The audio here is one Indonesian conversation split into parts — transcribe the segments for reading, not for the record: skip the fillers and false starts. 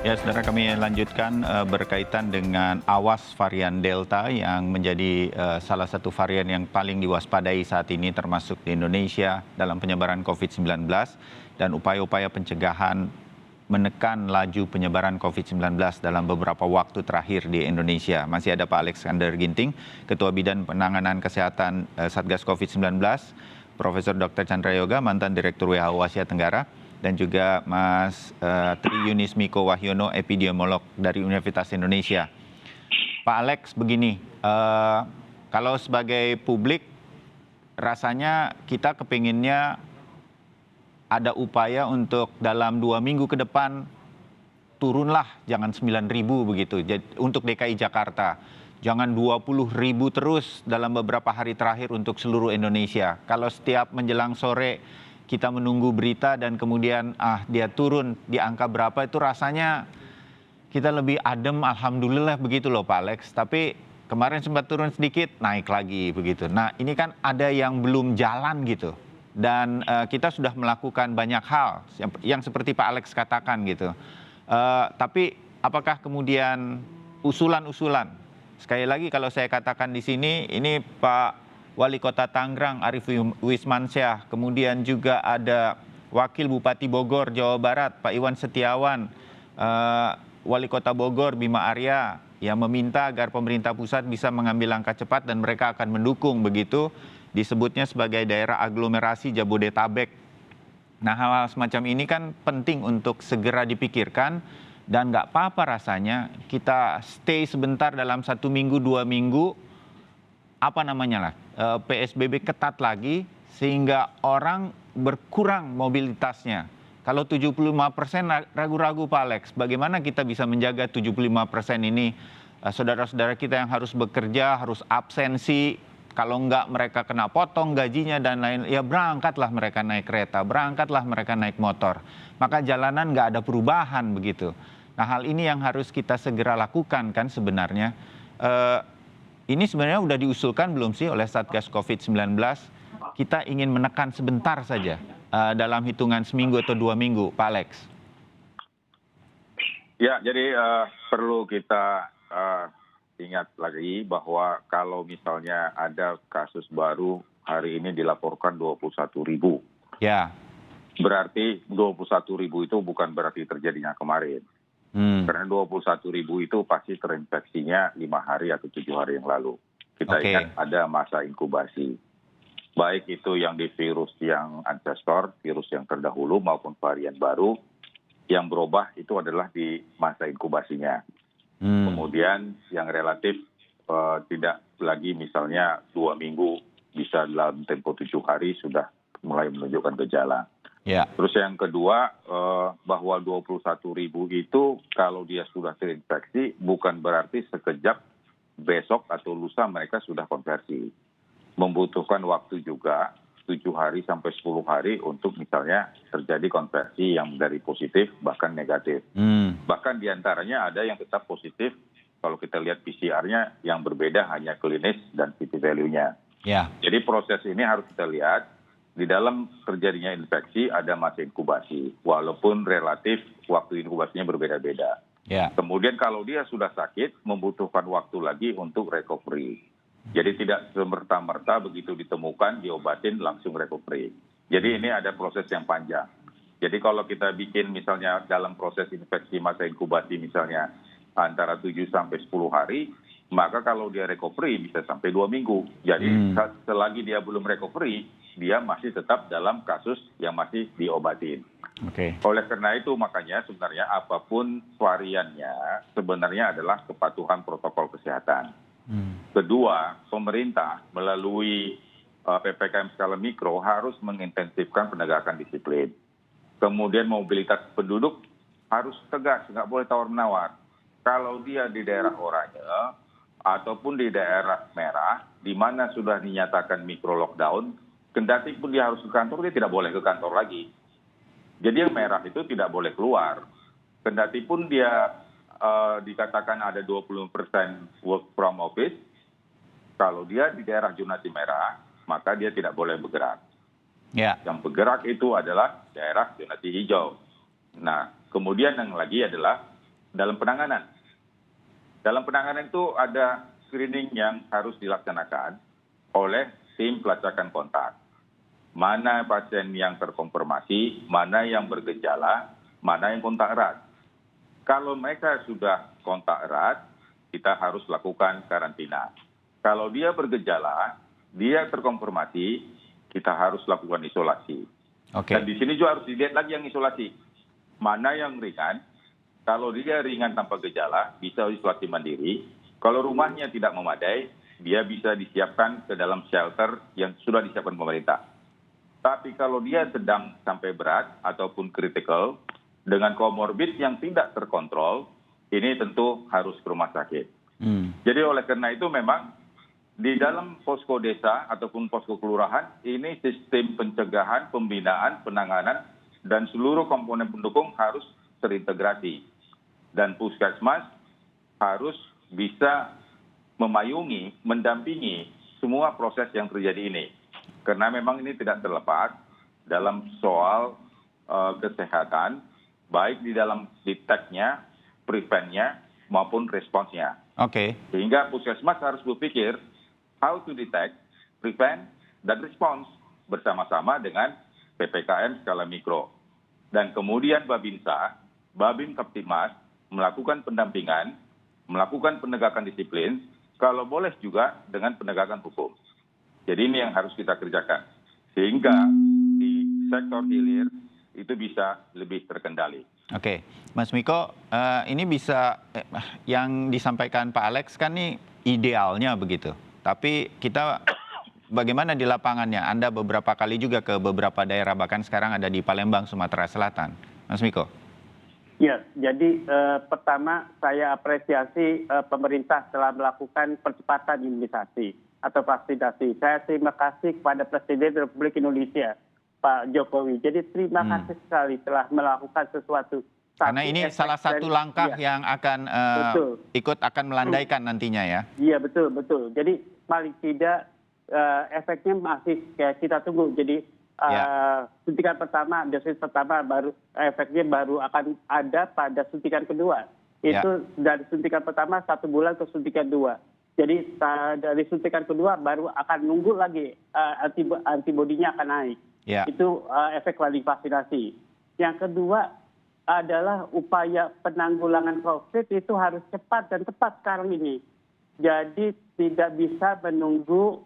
Ya, saudara, kami lanjutkan berkaitan dengan awas varian Delta yang menjadi salah satu varian yang paling diwaspadai saat ini termasuk di Indonesia dalam penyebaran COVID-19 dan upaya-upaya pencegahan menekan laju penyebaran COVID-19 dalam beberapa waktu terakhir di Indonesia. Masih ada Pak Alexander Ginting, Ketua Bidang Penanganan Kesehatan Satgas COVID-19, Profesor Dr. Chandra Yoga, mantan Direktur WHO Asia Tenggara, dan juga Mas Tri Yunis Miko Wahyono, epidemiolog dari Universitas Indonesia. Pak Alex, begini, kalau sebagai publik rasanya kita kepinginnya ada upaya untuk dalam 2 minggu ke depan turunlah, jangan 9.000 begitu untuk DKI Jakarta. Jangan 20.000 terus dalam beberapa hari terakhir untuk seluruh Indonesia. Kalau setiap menjelang sore kita menunggu berita dan kemudian dia turun di angka berapa, itu rasanya kita lebih adem, alhamdulillah begitu loh Pak Alex. Tapi kemarin sempat turun sedikit, naik lagi begitu. Nah, ini kan ada yang belum jalan gitu. Dan kita sudah melakukan banyak hal yang seperti Pak Alex katakan gitu. Tapi apakah kemudian usulan-usulan, sekali lagi kalau saya katakan di sini, ini Pak Wali Kota Tangerang Arief Wismansyah, kemudian juga ada Wakil Bupati Bogor Jawa Barat Pak Iwan Setiawan, Wali Kota Bogor Bima Arya yang meminta agar pemerintah pusat bisa mengambil langkah cepat dan mereka akan mendukung begitu, disebutnya sebagai daerah aglomerasi Jabodetabek. Nah, hal-hal semacam ini kan penting untuk segera dipikirkan dan nggak apa-apa rasanya kita stay sebentar dalam 1 minggu, 2 minggu, PSBB ketat lagi sehingga orang berkurang mobilitasnya. Kalau 75% ragu-ragu Pak Alex, bagaimana kita bisa menjaga 75% ini? Saudara-saudara kita yang harus bekerja, harus absensi, kalau enggak mereka kena potong gajinya dan lain, ya berangkatlah mereka naik kereta, berangkatlah mereka naik motor. Maka jalanan nggak ada perubahan begitu. Nah, hal ini yang harus kita segera lakukan kan sebenarnya. Ini sebenarnya sudah diusulkan belum sih oleh Satgas COVID-19? Kita ingin menekan sebentar saja dalam hitungan seminggu atau 2 minggu, Pak Alex. Ya, jadi perlu kita ingat lagi bahwa kalau misalnya ada kasus baru hari ini dilaporkan 21.000. Ya. Berarti 21.000 itu bukan berarti terjadinya kemarin. Karena 21.000 itu pasti terinfeksinya 5 hari atau 7 hari yang lalu. Kita ingat ada masa inkubasi. Baik itu yang di virus yang ancestor, virus yang terdahulu maupun varian baru, yang berubah itu adalah di masa inkubasinya. Kemudian yang relatif tidak lagi misalnya 2 minggu, bisa dalam tempo 7 hari sudah mulai menunjukkan gejala. Ya. Terus yang kedua, bahwa 21.000 itu kalau dia sudah terinfeksi bukan berarti sekejap besok atau lusa mereka sudah konversi. Membutuhkan waktu juga 7 hari sampai 10 hari untuk misalnya terjadi konversi yang dari positif bahkan negatif. Bahkan diantaranya ada yang tetap positif, kalau kita lihat PCR-nya yang berbeda hanya klinis dan CT value-nya. Ya. Jadi proses ini harus kita lihat. Di dalam terjadinya infeksi ada masa inkubasi, walaupun relatif waktu inkubasinya berbeda-beda. Yeah. Kemudian kalau dia sudah sakit, membutuhkan waktu lagi untuk recovery. Jadi tidak semerta-merta begitu ditemukan, diobatin langsung recovery. Jadi ini ada proses yang panjang. Jadi kalau kita bikin misalnya dalam proses infeksi masa inkubasi misalnya antara 7 sampai 10 hari, maka kalau dia recovery bisa sampai 2 minggu. Jadi selagi dia belum recovery, dia masih tetap dalam kasus yang masih diobatin. Oleh karena itu makanya sebenarnya apapun variannya sebenarnya adalah kepatuhan protokol kesehatan. Kedua, pemerintah melalui PPKM skala mikro harus mengintensifkan penegakan disiplin. Kemudian mobilitas penduduk harus tegas, nggak boleh tawar-menawar. Kalau dia di daerah oranye ataupun di daerah merah, di mana sudah dinyatakan mikro lockdown, kendati pun dia harus ke kantor, dia tidak boleh ke kantor lagi. Jadi yang merah itu tidak boleh keluar. Kendati pun dia dikatakan ada 20% work from office, kalau dia di daerah zonasi merah, maka dia tidak boleh bergerak. Ya. Yang bergerak itu adalah daerah zonasi hijau. Nah, kemudian yang lagi adalah dalam penanganan. Dalam penanganan itu ada screening yang harus dilaksanakan oleh tim pelacakan kontak. Mana pasien yang terkonfirmasi, mana yang bergejala, mana yang kontak erat. Kalau mereka sudah kontak erat, kita harus lakukan karantina. Kalau dia bergejala, dia terkonfirmasi, kita harus lakukan isolasi. Dan di sini juga harus dilihat lagi yang isolasi. Mana yang ringan, kalau dia ringan tanpa gejala, bisa isolasi mandiri. Kalau rumahnya tidak memadai, dia bisa disiapkan ke dalam shelter yang sudah disiapkan pemerintah. Tapi kalau dia sedang sampai berat ataupun kritikal, dengan komorbid yang tidak terkontrol, ini tentu harus ke rumah sakit. Jadi oleh karena itu memang di dalam posko desa ataupun posko kelurahan, ini sistem pencegahan, pembinaan, penanganan, dan seluruh komponen pendukung harus terintegrasi. Dan puskesmas harus bisa memayungi, mendampingi semua proses yang terjadi ini. Karena memang ini tidak terlepas dalam soal kesehatan, baik di dalam deteknya, preventnya, maupun responsnya. Sehingga puskesmas harus berpikir how to detect, prevent, dan respons bersama-sama dengan PPKM skala mikro. Dan kemudian Babinsa, Babin Kaptimas, melakukan pendampingan, melakukan penegakan disiplin, kalau boleh juga dengan penegakan hukum. Jadi ini yang harus kita kerjakan. Sehingga di sektor hilir itu bisa lebih terkendali. Oke, Mas Miko, ini bisa yang disampaikan Pak Alex kan nih idealnya begitu. Tapi kita bagaimana di lapangannya? Anda beberapa kali juga ke beberapa daerah, bahkan sekarang ada di Palembang, Sumatera Selatan. Mas Miko. Ya, jadi pertama saya apresiasi pemerintah telah melakukan percepatan imunisasi atau vaksinasi. Saya terima kasih kepada Presiden Republik Indonesia, Pak Jokowi. Jadi terima kasih sekali telah melakukan sesuatu. Karena ini salah satu langkah yang akan ikut akan melandaikan nantinya ya. Iya, betul. Jadi paling tidak efeknya masih kita tunggu. Jadi suntikan pertama, dosis pertama baru efeknya baru akan ada pada suntikan kedua. Itu dari suntikan pertama 1 bulan ke suntikan 2. Jadi dari suntikan kedua baru akan nunggu lagi antibodinya akan naik. Itu efek dari vaksinasi. Yang kedua adalah upaya penanggulangan COVID itu harus cepat dan tepat sekarang ini. Jadi tidak bisa menunggu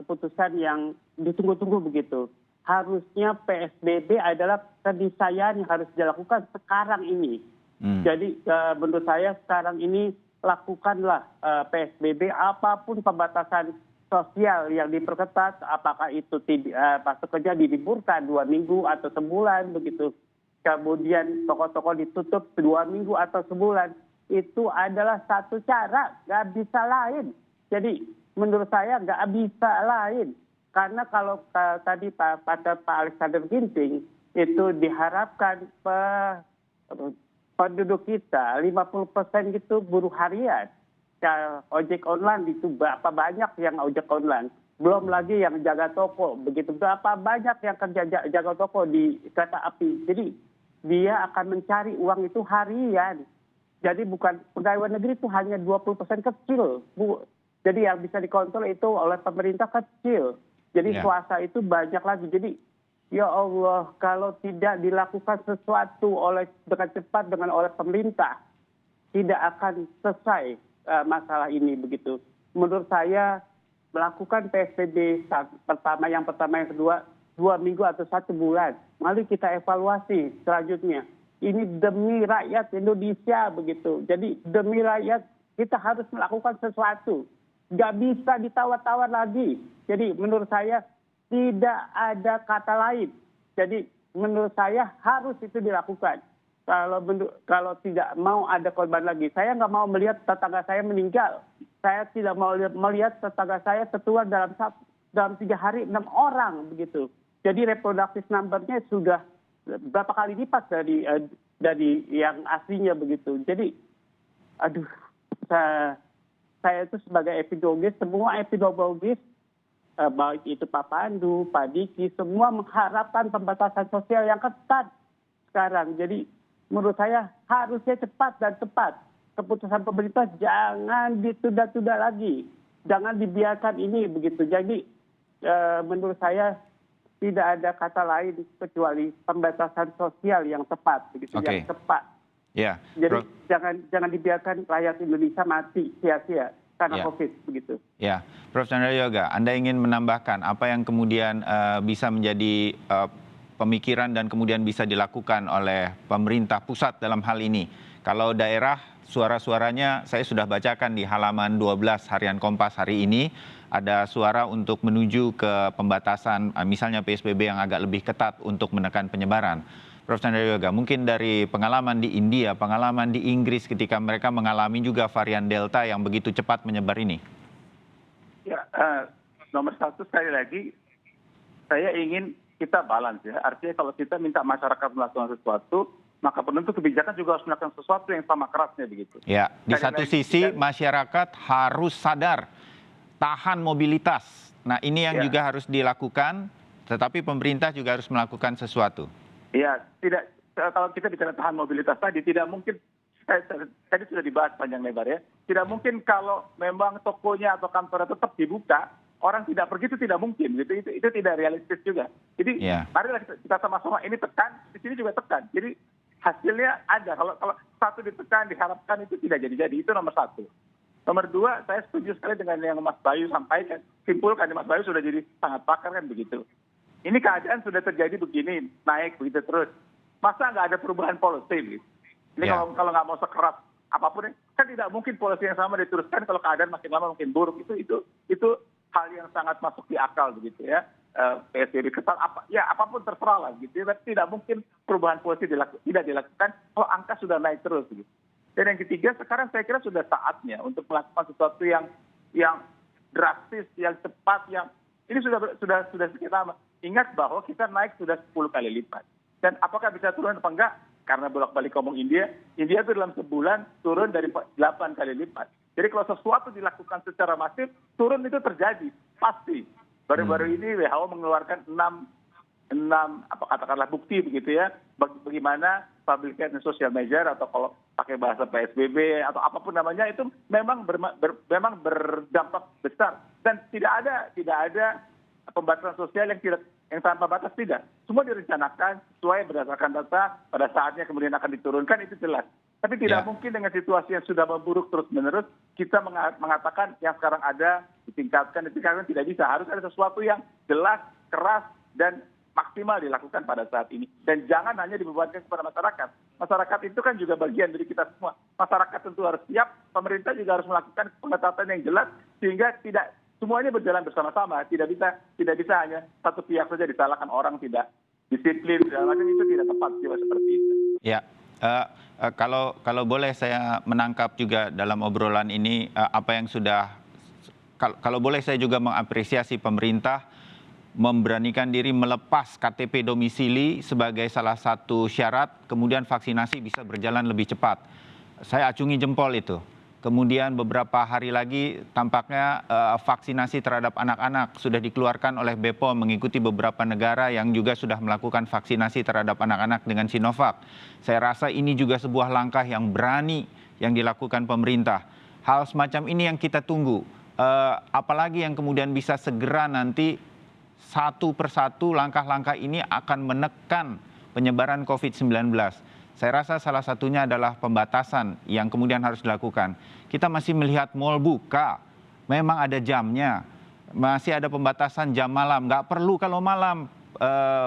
keputusan yang ditunggu-tunggu begitu. Harusnya PSBB adalah keniscayaan yang harus dilakukan sekarang ini. Jadi menurut saya sekarang ini lakukanlah PSBB, apapun pembatasan sosial yang diperketat, apakah itu masuk kerja diliburkan 2 minggu atau sebulan begitu. Kemudian toko-toko ditutup 2 minggu atau sebulan. Itu adalah satu cara, nggak bisa lain. Jadi menurut saya nggak bisa lain. Karena kalau tadi Pak Alexander Ginting itu diharapkan penduduk kita 50% gitu buruh harian. Ojek online itu berapa banyak yang ojek online. Belum lagi yang jaga toko. Begitu berapa banyak yang kerja jaga toko di kereta api. Jadi dia akan mencari uang itu harian. Jadi bukan pegawai negeri itu hanya 20% kecil. Jadi yang bisa dikontrol itu oleh pemerintah kecil. Jadi swasta itu banyak lagi. Jadi ya Allah, kalau tidak dilakukan sesuatu dengan cepat oleh pemerintah, tidak akan selesai masalah ini begitu. Menurut saya melakukan PSBB yang pertama, yang kedua, 2 minggu atau 1 bulan. Mari kita evaluasi selanjutnya. Ini demi rakyat Indonesia begitu. Jadi demi rakyat kita harus melakukan sesuatu. Nggak bisa ditawar-tawar lagi. Jadi menurut saya tidak ada kata lain. Jadi menurut saya harus itu dilakukan. Kalau tidak mau ada korban lagi. Saya nggak mau melihat tetangga saya meninggal. Saya tidak mau melihat tetangga saya tertular dalam 3 hari 6 orang begitu. Jadi reproductive number-nya sudah berapa kali lipat dari yang aslinya begitu. Jadi aduh, saya itu sebagai epidemiologis, semua epidemiologis, baik itu Pak Pandu, Pak Diki, semua mengharapkan pembatasan sosial yang ketat sekarang. Jadi menurut saya harusnya cepat dan tepat. Keputusan pemerintah jangan ditunda-tunda lagi, jangan dibiarkan ini begitu. Jadi menurut saya tidak ada kata lain kecuali pembatasan sosial yang tepat, begitu, yang tepat. Ya, jadi jangan dibiarkan rakyat Indonesia mati sia-sia karena COVID begitu. Ya, Prof. Chandra Yoga, Anda ingin menambahkan apa yang kemudian bisa menjadi pemikiran dan kemudian bisa dilakukan oleh pemerintah pusat dalam hal ini? Kalau daerah, suara-suaranya saya sudah bacakan di halaman 12 Harian Kompas hari ini. Ada suara untuk menuju ke pembatasan, misalnya PSBB yang agak lebih ketat untuk menekan penyebaran. Prof. Chandra Yoga, mungkin dari pengalaman di India, pengalaman di Inggris ketika mereka mengalami juga varian Delta yang begitu cepat menyebar ini. Ya, nomor satu sekali lagi, saya ingin kita balance ya. Artinya kalau kita minta masyarakat melakukan sesuatu, maka penentu kebijakan juga harus melakukan sesuatu yang sama kerasnya begitu. Ya, di satu sisi masyarakat harus sadar, tahan mobilitas. Nah, ini yang juga harus dilakukan, tetapi pemerintah juga harus melakukan sesuatu. Iya, kalau kita bicara tahan mobilitas tadi, tidak mungkin, tadi sudah dibahas panjang lebar ya, tidak mungkin kalau memang tokonya atau kantornya tetap dibuka, orang tidak pergi itu tidak mungkin, gitu. Itu tidak realistis juga. Jadi marilah kita sama-sama ini tekan, di sini juga tekan. Jadi hasilnya ada, kalau satu ditekan, diharapkan itu tidak jadi-jadi, itu nomor satu. Nomor dua, saya setuju sekali dengan yang Mas Bayu sampaikan, simpulkan, Mas Bayu sudah jadi sangat pakar kan begitu. Ini keadaan sudah terjadi begini, naik begitu terus. Masa nggak ada perubahan policy? Gitu? Ini kalau nggak mau sekeras apapun, kan tidak mungkin policy yang sama diteruskan kalau keadaan makin lama makin buruk. Itu hal yang sangat masuk di akal begitu ya. PSBB ketat, apapun terserah lah gitu. Tapi tidak mungkin perubahan policy tidak dilakukan kalau angka sudah naik terus. Gitu. Dan yang ketiga, sekarang saya kira sudah saatnya untuk melakukan sesuatu yang drastis, yang cepat, yang ini sudah sekian lama. Ingat bahwa kita naik sudah 10 kali lipat. Dan apakah bisa turun atau enggak? Karena bolak-balik ngomong India itu dalam sebulan turun dari 8 kali lipat. Jadi kalau sesuatu dilakukan secara masif, turun itu terjadi. Pasti. Baru-baru ini WHO mengeluarkan 6 katakanlah bukti begitu ya. Bagaimana public health and social measure atau kalau pakai bahasa PSBB atau apapun namanya itu memang berdampak besar. Dan tidak ada pembatasan sosial yang tanpa batas, tidak. Semua direncanakan sesuai berdasarkan data, pada saatnya kemudian akan diturunkan, itu jelas. Tapi tidak mungkin dengan situasi yang sudah memburuk terus-menerus, kita mengatakan yang sekarang ada ditingkatkan tidak bisa. Harus ada sesuatu yang jelas, keras, dan maksimal dilakukan pada saat ini. Dan jangan hanya dibebankan kepada masyarakat. Masyarakat itu kan juga bagian dari kita semua. Masyarakat tentu harus siap, pemerintah juga harus melakukan pengetatan yang jelas, sehingga tidak semuanya berjalan bersama-sama, tidak bisa hanya satu pihak saja disalahkan, orang tidak disiplin, segala macam, itu tidak tepat juga seperti itu. Ya, kalau boleh saya menangkap juga dalam obrolan ini apa yang sudah, kalau boleh saya juga mengapresiasi pemerintah memberanikan diri melepas KTP domisili sebagai salah satu syarat, kemudian vaksinasi bisa berjalan lebih cepat. Saya acungi jempol itu. Kemudian beberapa hari lagi tampaknya vaksinasi terhadap anak-anak sudah dikeluarkan oleh BPOM mengikuti beberapa negara yang juga sudah melakukan vaksinasi terhadap anak-anak dengan Sinovac. Saya rasa ini juga sebuah langkah yang berani yang dilakukan pemerintah. Hal semacam ini yang kita tunggu. Apalagi yang kemudian bisa segera nanti satu persatu langkah-langkah ini akan menekan penyebaran COVID-19. Saya rasa salah satunya adalah pembatasan yang kemudian harus dilakukan. Kita masih melihat mal buka, memang ada jamnya. Masih ada pembatasan jam malam. Nggak perlu kalau malam,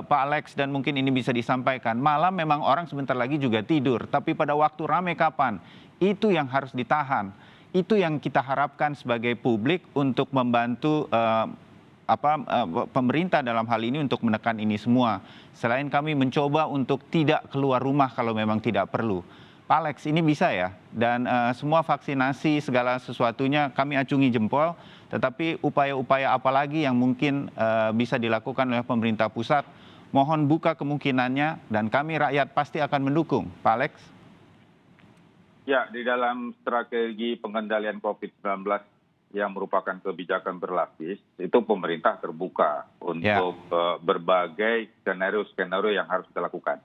Pak Alex, dan mungkin ini bisa disampaikan. Malam memang orang sebentar lagi juga tidur. Tapi pada waktu ramai kapan? Itu yang harus ditahan. Itu yang kita harapkan sebagai publik untuk membantu pemerintah dalam hal ini untuk menekan ini semua. Selain kami mencoba untuk tidak keluar rumah kalau memang tidak perlu. Pak Alex, ini bisa ya? Dan semua vaksinasi segala sesuatunya kami acungi jempol, tetapi upaya-upaya apa lagi yang mungkin bisa dilakukan oleh pemerintah pusat, mohon buka kemungkinannya dan kami rakyat pasti akan mendukung. Pak Alex? Ya, di dalam strategi pengendalian COVID-19 yang merupakan kebijakan berlapis, itu pemerintah terbuka untuk berbagai skenario-skenario yang harus kita lakukan.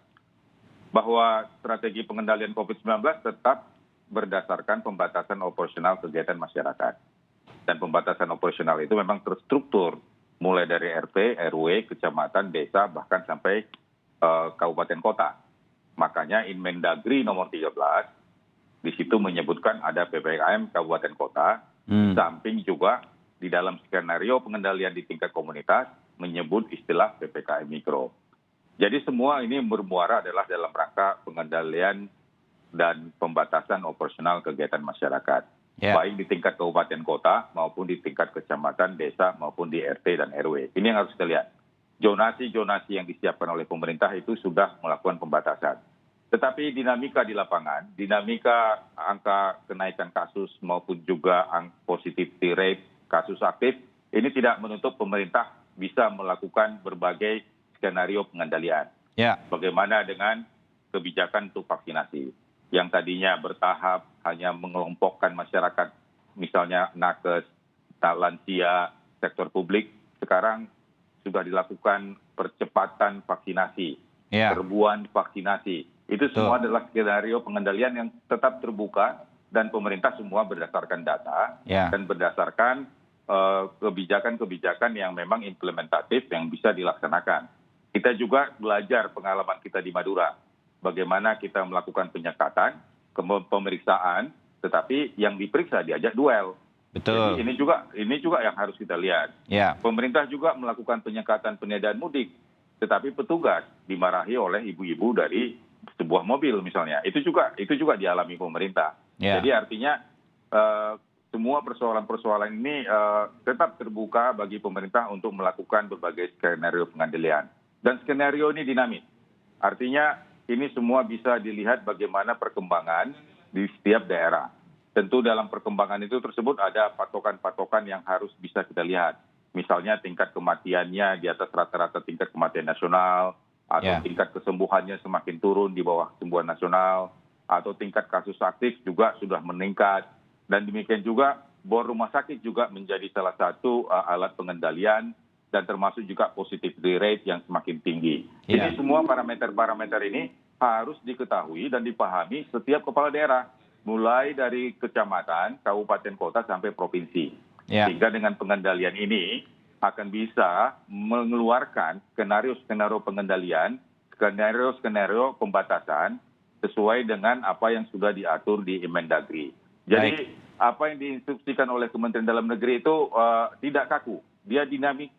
bahwa strategi pengendalian COVID-19 tetap berdasarkan pembatasan operasional kegiatan masyarakat. Dan pembatasan operasional itu memang terstruktur, mulai dari RT, RW, kecamatan, desa, bahkan sampai kabupaten kota. Makanya Inmendagri nomor 13, di situ menyebutkan ada PPKM kabupaten kota, di samping juga di dalam skenario pengendalian di tingkat komunitas menyebut istilah PPKM mikro. Jadi semua ini bermuara adalah dalam rangka pengendalian dan pembatasan operasional kegiatan masyarakat. Baik di tingkat kabupaten kota maupun di tingkat kecamatan, desa maupun di RT dan RW. Ini yang harus kita lihat. Zonasi-zonasi yang disiapkan oleh pemerintah itu sudah melakukan pembatasan. Tetapi dinamika di lapangan, dinamika angka kenaikan kasus maupun juga positivity rate, kasus aktif, ini tidak menutup pemerintah bisa melakukan berbagai skenario pengendalian. Bagaimana dengan kebijakan untuk vaksinasi yang tadinya bertahap hanya mengelompokkan masyarakat, misalnya nakes, lansia, sektor publik, sekarang sudah dilakukan percepatan vaksinasi, serbuan vaksinasi. Itu semua adalah skenario pengendalian yang tetap terbuka dan pemerintah semua berdasarkan data dan berdasarkan kebijakan-kebijakan yang memang implementatif yang bisa dilaksanakan. Kita juga belajar pengalaman kita di Madura, bagaimana kita melakukan penyekatan, pemeriksaan, tetapi yang diperiksa diajak duel. Betul. Jadi ini juga yang harus kita lihat. Pemerintah juga melakukan penyekatan peniadaan mudik, tetapi petugas dimarahi oleh ibu-ibu dari sebuah mobil misalnya. Itu juga dialami pemerintah. Jadi artinya semua persoalan-persoalan ini tetap terbuka bagi pemerintah untuk melakukan berbagai skenario pengendalian. Dan skenario ini dinamis. Artinya ini semua bisa dilihat bagaimana perkembangan di setiap daerah. Tentu dalam perkembangan itu tersebut ada patokan-patokan yang harus bisa kita lihat. Misalnya tingkat kematiannya di atas rata-rata tingkat kematian nasional, atau tingkat kesembuhannya semakin turun di bawah kesembuhan nasional, atau tingkat kasus aktif juga sudah meningkat. Dan demikian juga bor rumah sakit juga menjadi salah satu alat pengendalian dan termasuk juga positivity rate yang semakin tinggi. Ini semua parameter-parameter ini harus diketahui dan dipahami setiap kepala daerah, mulai dari kecamatan, kabupaten kota sampai provinsi. Sehingga dengan pengendalian ini akan bisa mengeluarkan skenario-skenario pengendalian, skenario-skenario pembatasan sesuai dengan apa yang sudah diatur di Inmendagri. Jadi apa yang diinstruksikan oleh Kementerian Dalam Negeri itu tidak kaku. Dia dinamis,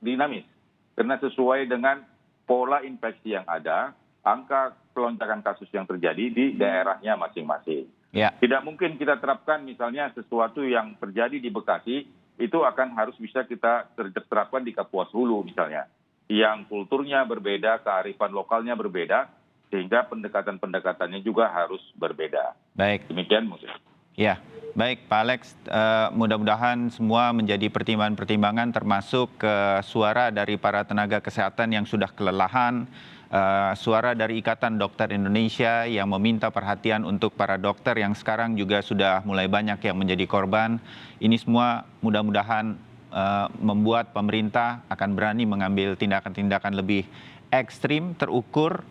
karena sesuai dengan pola infeksi yang ada, angka pelonjakan kasus yang terjadi di daerahnya masing-masing. Tidak mungkin kita terapkan misalnya sesuatu yang terjadi di Bekasi, itu akan harus bisa kita terapkan di Kapuas Hulu misalnya. Yang kulturnya berbeda, kearifan lokalnya berbeda, sehingga pendekatan-pendekatannya juga harus berbeda. Demikian mungkin. Baik Pak Alex, mudah-mudahan semua menjadi pertimbangan-pertimbangan termasuk suara dari para tenaga kesehatan yang sudah kelelahan, suara dari Ikatan Dokter Indonesia yang meminta perhatian untuk para dokter yang sekarang juga sudah mulai banyak yang menjadi korban. Ini semua mudah-mudahan membuat pemerintah akan berani mengambil tindakan-tindakan lebih ekstrim, terukur,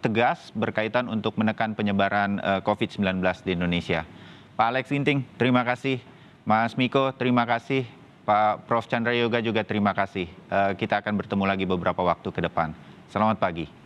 tegas berkaitan untuk menekan penyebaran COVID-19 di Indonesia. Pak Alex Ginting, terima kasih. Mas Miko, terima kasih. Pak Prof. Chandra Yoga juga terima kasih. Kita akan bertemu lagi beberapa waktu ke depan. Selamat pagi.